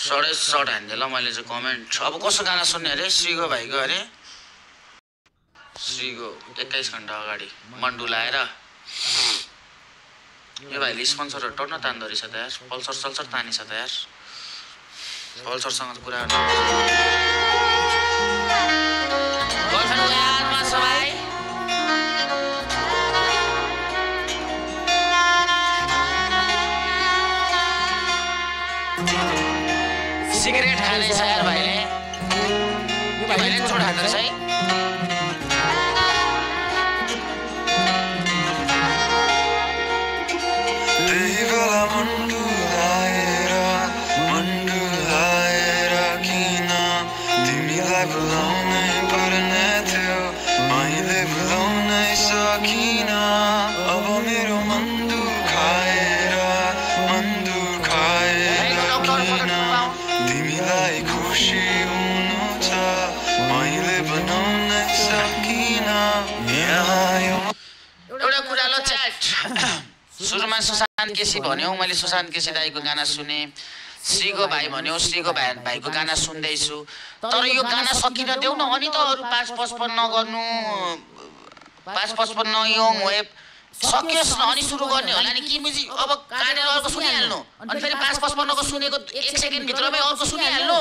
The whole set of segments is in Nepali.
सडै सर्ट हान्थेँ ल मैले चाहिँ कमेन्ट। अब कसो गाना सुन्ने अरे? श्रीको भाइको अरे, श्रीको 21 घन्टा अगाडि मन्डु लाएर। यो भाइले स्पोन्सरहरू टर्न तान्दो रहेछ त यार, पल्सर सल्सर तानिछ त यार, पल्सरसँग कुरा गर्नु। सिगरेट खाँदैछ यार भाइले, यो भाइले छोड खाँदो रहेछ है। सुरुमा सुशान्त केसी भन्यो, मैले सुशान्त केसी दाईको गाना सुने। श्रीको भाइ भन्यो, श्रीको भाइको गाना सुन्दैछु। तर यो गाना सकिन देऊ न, अनि त अरू 555 गर्नु, 555 यङ वेब सकियोस् न, अनि सुरु गर्ने होला नि। कि मुजी अब काटेर अर्को सुनिहाल्नु, अनि फेरि 555 को सुनेको 1 सेकेन्ड भित्रमै अर्को सुनिहाल्नु।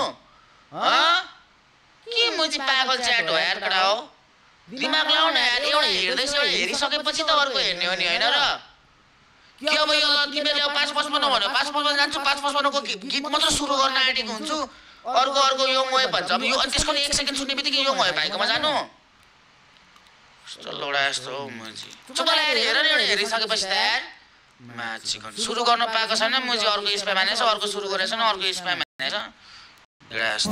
के मुजी पागल च्याट हो यार, कडा हो। दिमाग लाउ न यार, एउटा हेर्दैछ, हेरिसकेपछि त अर्को हेर्ने हो नि, होइन र? के अब यो तिमीले 555 भन्यो, 555 जान्छु, 555 को गीत मात्र सुरु गर्न आँटेको हुन्छु, अर्को यङ वेब भन्छ। अब यो त्यसको 1 सेकेन्ड सुन्ने बित्तिकै यङ वेब भाइकोमा जानु, कस्तो लोडा यस्तो हो मुजी। चुप लागेर हेर न, एउटा हेरिसकेपछि त यार माछी सुरु गर्न पाएको छैन मुजी। अर्को स्प्याम हानेछ, अर्को सुरु गरेछ न, अर्को स्प्याम हानेछ। एउटा यस्तो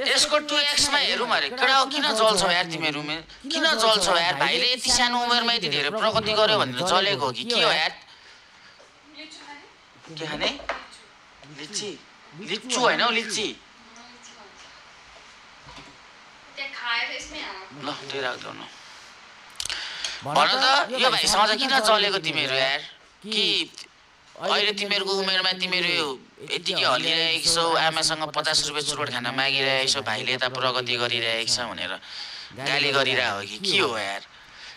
यसको 2x मा हेरौँ अरे। कडा हो, किन जल्छौ यार तिमीहरू, किन जल्छौ यार? भाइले यति सानो उमेरमा यति धेरै प्रगति गर्यो भनेर जलेको हो कि के हो यार? के खाने? लिच्ची? लिच्चु होइन हौ, लिच्ची। ल त्यही राख्दौ न। भन त यो भाइसँग चाहिँ किन चलेको तिमीहरू यार? कि अहिले तिमीहरूको उमेरमा तिमीहरू यतिकै हल्लिरहेको छौ, आमासँग 50 रुपियाँ चुरोट खान मागिरहेको छौ, भाइले यता प्रगति गरिरहेको छ भनेर गाली गरिरहेको हो कि के हो यार?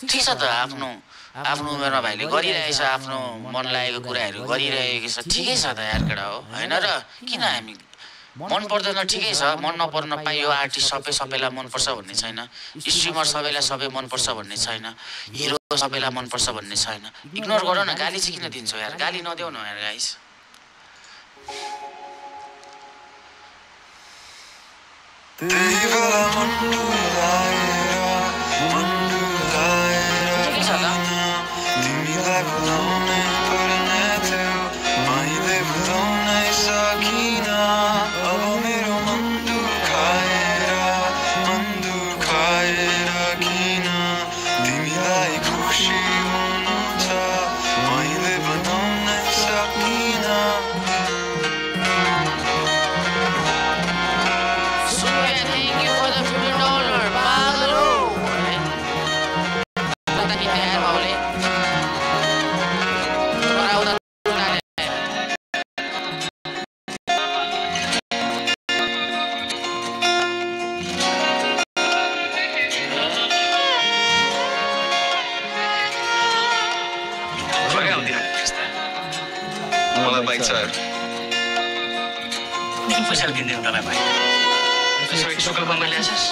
ठिक छ त, आफ्नो उमेरमा भाइले गरिरहेछ, आफ्नो मन लागेको कुराहरू गरिरहेको छ, ठिकै छ त यार, केटा हो होइन र? किन हामी मन पर्दैन, ठिकै छ, मन नपर्न पाइयो। आर्टिस्ट सबैलाई मनपर्छ भन्ने छैन, स्ट्रिमर सबैलाई सबै मनपर्छ भन्ने छैन, हिरो सबैलाई मनपर्छ भन्ने छैन। इग्नोर गर न, गाली चाहिँ किन दिन्छौ यार? गाली नदेऊ न यार गाइस। पैसा किन्दै उनीहरूलाई भाइ सुकल पामा ल्याएछस्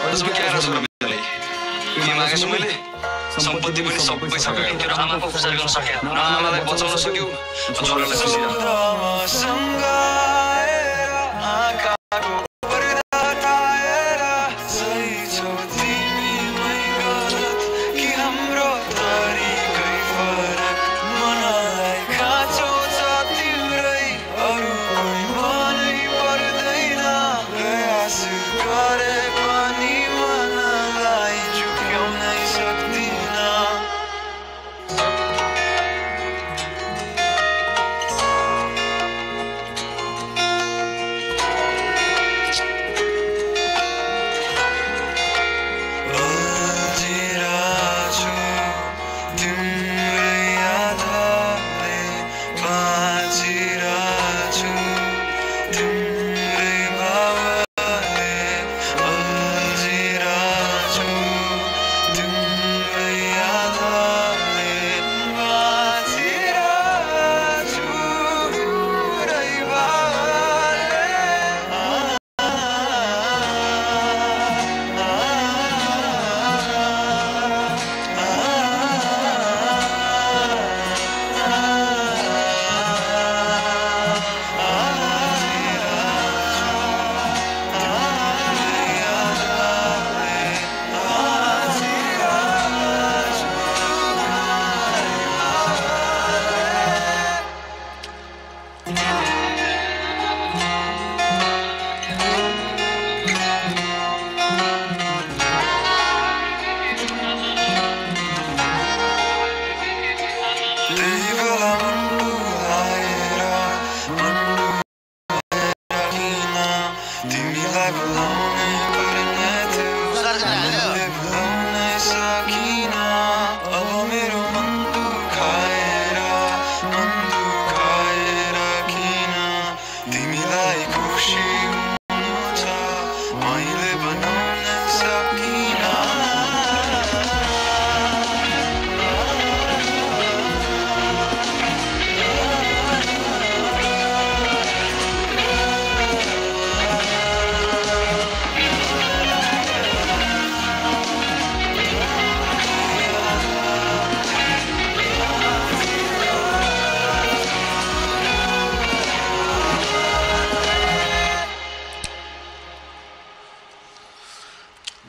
त्यसमा के आएर छ मैले के मागेछु मैले सम्पत्ति पनि सबै सबै तेरो आमाको उपचार गर्न सके न आमालाई बचाउन सक्यौ छोरालाई खुसी Money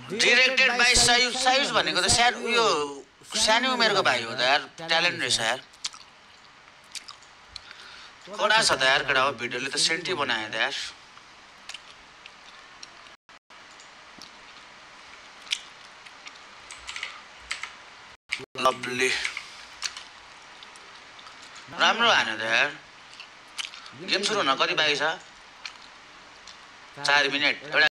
डिरेक्टेड बाई सायुज भनेको त सानो उमेरको भाइ हो त यार, ट्यालेन्ट रहेछ यार, कडा छ त यार केटा हो, भिडियोले त सेन्टी बनायो त यार। लभली राम्रो हान्यो त यार। गेम सुरु हुन कति बाँकी छ? 4 मिनेट।